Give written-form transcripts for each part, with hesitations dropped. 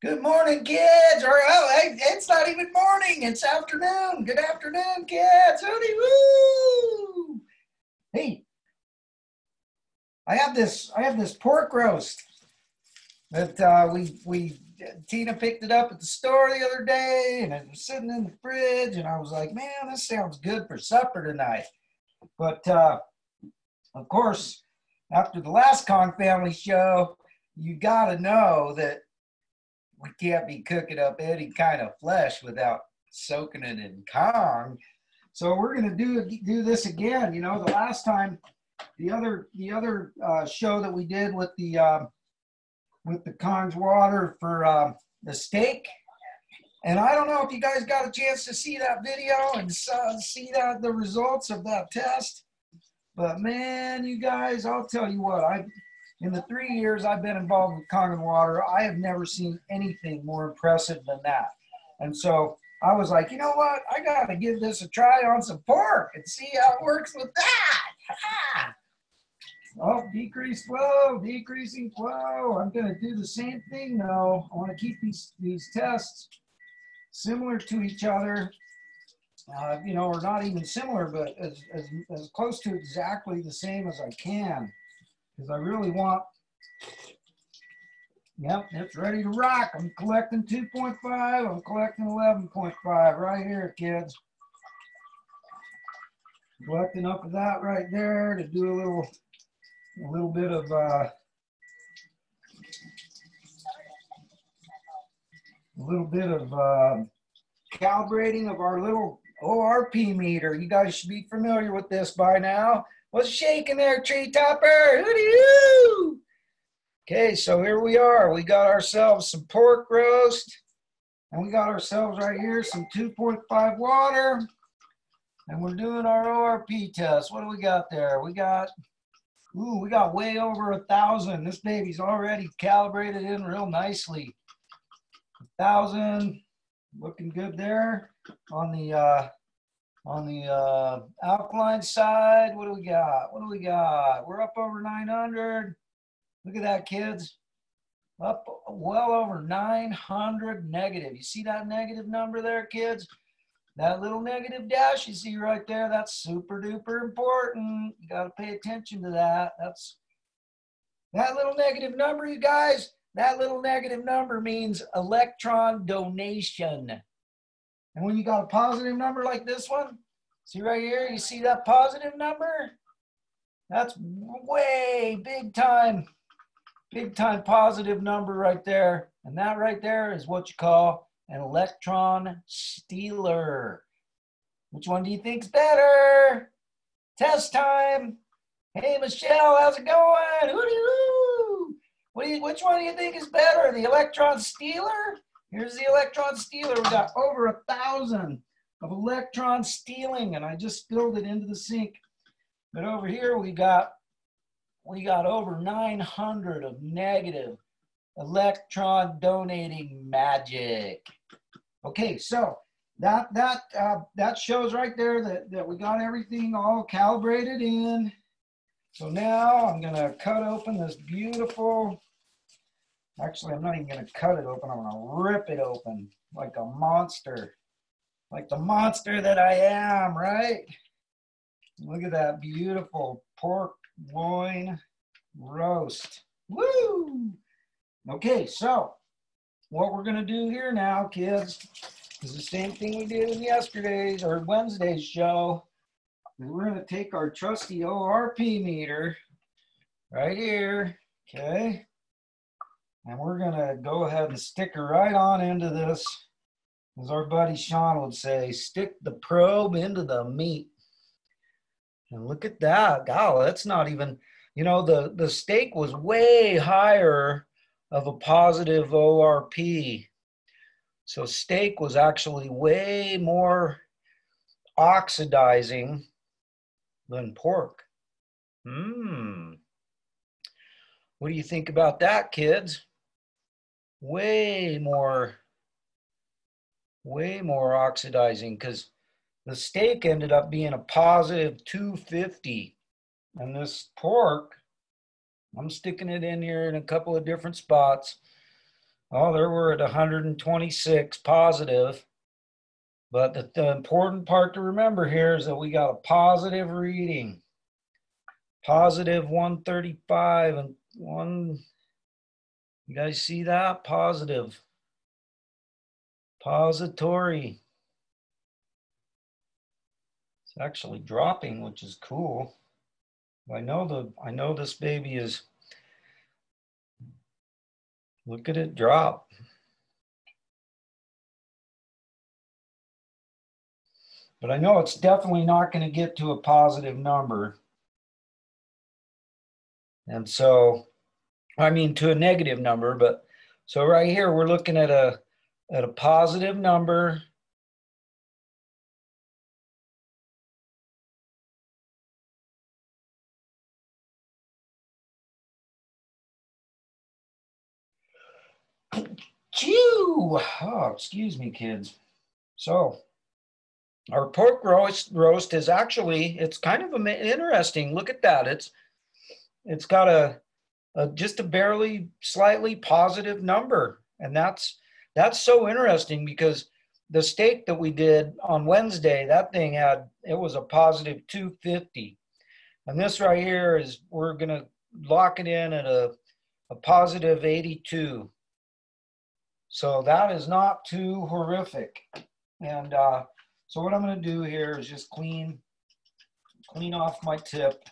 Good morning, kids. Or hey, it's not even morning. It's afternoon. Good afternoon, kids. Howdy, woo! Hey, I have this pork roast that we Tina picked it up at the store the other day, and it was sitting in the fridge. And I was like, man, this sounds good for supper tonight. But of course, after the last Kong family show, you got to know that we can't be cooking up any kind of flesh without soaking it in Kong. So we're gonna do this again. You know, the last time, the other show that we did with the Kong's water for the steak, and I don't know if you guys got a chance to see that video and see the results of that test. But man, you guys, I'll tell you what, in the 3 years I've been involved with Kong and Water, I have never seen anything more impressive than that. And so I was like, you know what? I got to give this a try on some pork and see how it works with that. Oh, decreasing flow. I'm going to do the same thing though. I want to keep these tests similar to each other. You know, or not even similar, but as close to exactly the same as I can. Because I really want, yep, it's ready to rock. I'm collecting 2.5, I'm collecting 11.5 right here, kids. Collecting up to that right there to do a little bit of calibrating of our little ORP meter. You guys should be familiar with this by now. What's shaking there, tree topper? Hooty-hoo! Okay, so here we are. We got ourselves some pork roast, and we got ourselves right here some 2.5 water, and we're doing our ORP test. What do we got there? We got way over 1,000. This baby's already calibrated in real nicely. 1,000, looking good there on the alkaline side. What do we got? We're up over 900. Look at that, kids. Up well over 900 negative. You see that negative number there, kids? That little negative dash you see right there, that's super duper important. You got to pay attention to that. That little negative number, you guys, that little negative number means electron donation. And when you got a positive number like this one, see right here, you see that positive number? That's way big time positive number right there. And that right there is what you call an electron stealer. Which one do you think's better? Test time. Hey, Michelle, how's it going? Hooty-hoo! Which one do you think is better? The electron stealer? Here's the electron stealer. We got over 1,000 of electron stealing, and I just spilled it into the sink. But over here we got over 900 of negative electron donating magic. Okay, so that shows right there that we got everything all calibrated in. So now I'm gonna cut open this beautiful. Actually, I'm not even going to cut it open. I'm going to rip it open like a monster. Like the monster that I am, right? Look at that beautiful pork loin roast. Woo! Okay, so what we're going to do here now, kids, is the same thing we did in yesterday's or Wednesday's show. We're going to take our trusty ORP meter right here, okay? And we're going to go ahead and stick her right on into this, as our buddy Sean would say, stick the probe into the meat. And look at that. God, that's not even, you know, the steak was way higher of a positive ORP. So steak was actually way more oxidizing than pork. What do you think about that, kids? Way more oxidizing, because the steak ended up being a positive 250. And this pork, I'm sticking it in here in a couple of different spots. Oh, there we're at 126 positive. But the important part to remember here is that we got a positive reading. Positive 135 and one. You guys see that? Positive. Pository. It's actually dropping, which is cool. I know this baby is. Look at it drop. But I know it's definitely not going to get to a positive number. And so, I mean to a negative number, but so right here we're looking at a positive number. Chew! Oh, excuse me, kids. So our pork roast is actually, it's kind of interesting. Look at that. It's got a just a barely slightly positive number. And that's so interesting because the steak that we did on Wednesday, that thing it was a positive 250. And this right here is, we're going to lock it in at a positive 82. So that is not too horrific. And so what I'm going to do here is just clean off my tip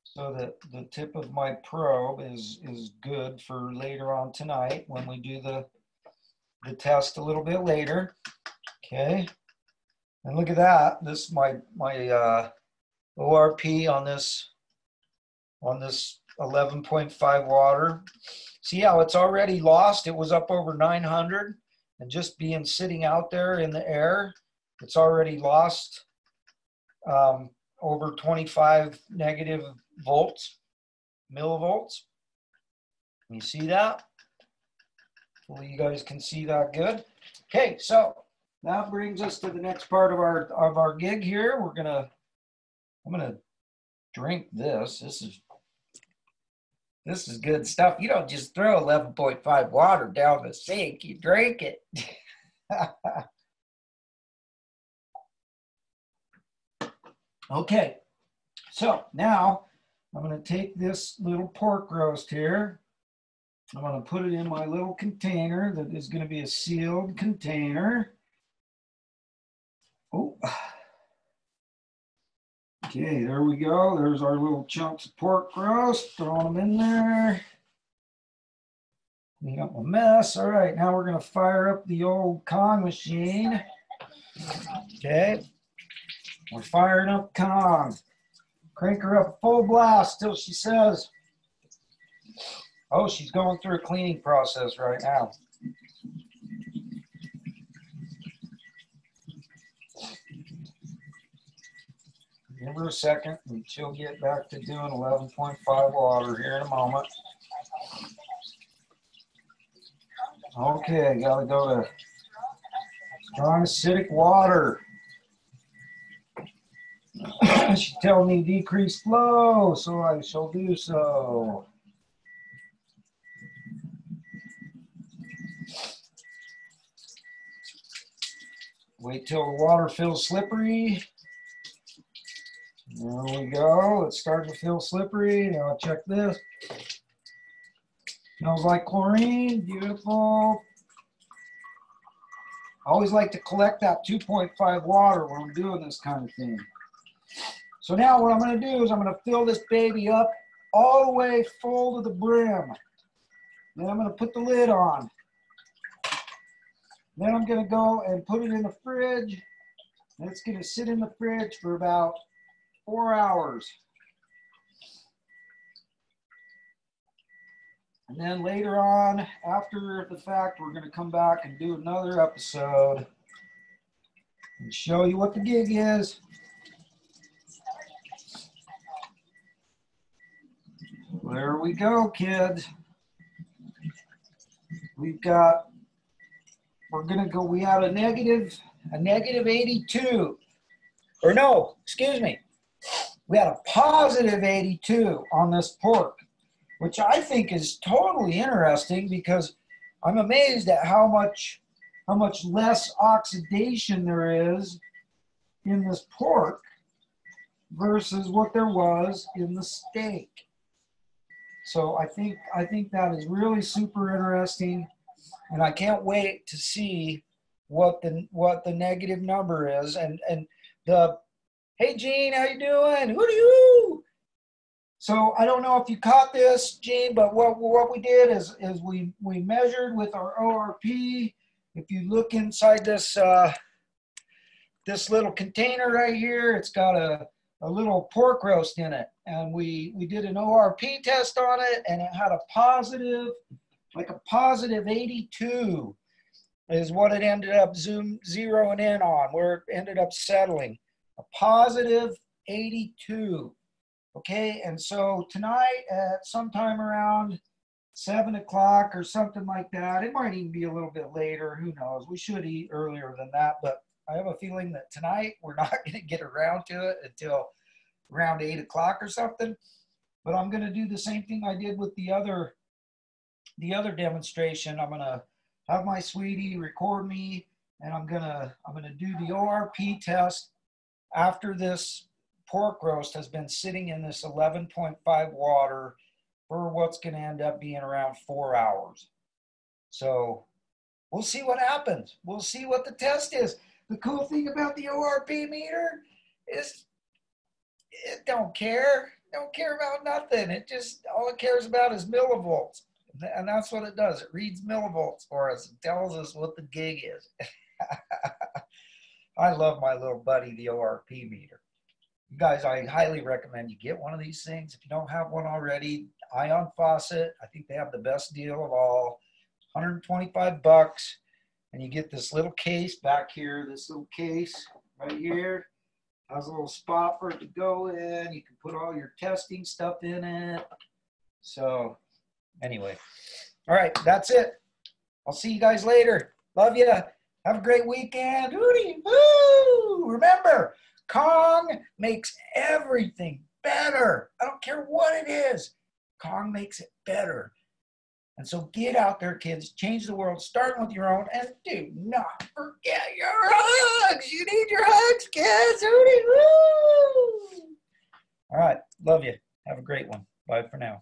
so that the tip of my probe is good for later on tonight when we do the test a little bit later. Okay. And look at that. This is my ORP on this 11.5 water. See how it's already lost? It was up over 900, and just being sitting out there in the air, it's already lost over 25 negative volts, millivolts. You see that? Hopefully you guys can see that good. Okay, so that brings us to the next part of our gig here. I'm gonna drink this. This is good stuff. You don't just throw 11.5 water down the sink, you drink it. Okay, so now I'm going to take this little pork roast here. I'm going to put it in my little container that is going to be a sealed container. Oh. Okay, there we go. There's our little chunks of pork roast. Throwing them in there. Clean up my mess. All right, now we're going to fire up the old Kong machine. Okay, we're firing up Kong. Crank her up full blast till she says, oh, she's going through a cleaning process right now. Give her a second and she'll get back to doing 11.5 water here in a moment. Okay, gotta go to strong acidic water. She's telling me decrease flow, so I shall do so. Wait till the water feels slippery. There we go. It's starting to feel slippery. Now check this. Smells like chlorine. Beautiful. I always like to collect that 2.5 water when I'm doing this kind of thing. So now what I'm going to do is I'm going to fill this baby up all the way full to the brim. Then I'm going to put the lid on. Then I'm going to go and put it in the fridge. And it's going to sit in the fridge for about 4 hours. And then later on, after the fact, we're going to come back and do another episode and show you what the gig is. There we go, kids. We had a negative 82. Or no, excuse me. We had a positive 82 on this pork, which I think is totally interesting because I'm amazed at how much less oxidation there is in this pork versus what there was in the steak. So I think that is really super interesting, and I can't wait to see what the negative number is. And the, hey Gene, how you doing? Who do you? So I don't know if you caught this, Gene, but what we did is we measured with our ORP. If you look inside this this little container right here, it's got a little pork roast in it, and we did an ORP test on it, and it had a positive, like a positive 82 is what it ended up zeroing in on, where it ended up settling, a positive 82. Okay, and so tonight at sometime around 7 o'clock or something like that, it might even be a little bit later, who knows, we should eat earlier than that, but I have a feeling that tonight we're not going to get around to it until around 8 o'clock or something. But I'm going to do the same thing I did with the other demonstration. I'm going to have my sweetie record me, and I'm going to do the ORP test after this pork roast has been sitting in this 11.5 water for what's going to end up being around 4 hours. So we'll see what happens. We'll see what the test is. The cool thing about the ORP meter is it don't care about nothing. It just, all it cares about is millivolts. And that's what it does. It reads millivolts for us and tells us what the gig is. I love my little buddy, the ORP meter. You guys, I highly recommend you get one of these things. If you don't have one already, Ion Faucet, I think they have the best deal of all, $125. And you get this little case back here, this little case right here. Has a little spot for it to go in. You can put all your testing stuff in it. So anyway, all right, that's it. I'll see you guys later. Love you. Have a great weekend. Hootie, woo! Remember, Kong makes everything better. I don't care what it is. Kong makes it better. And so get out there, kids. Change the world, starting with your own. And do not forget your hugs. You need your hugs, kids. Hootie, woo! All right. Love you. Have a great one. Bye for now.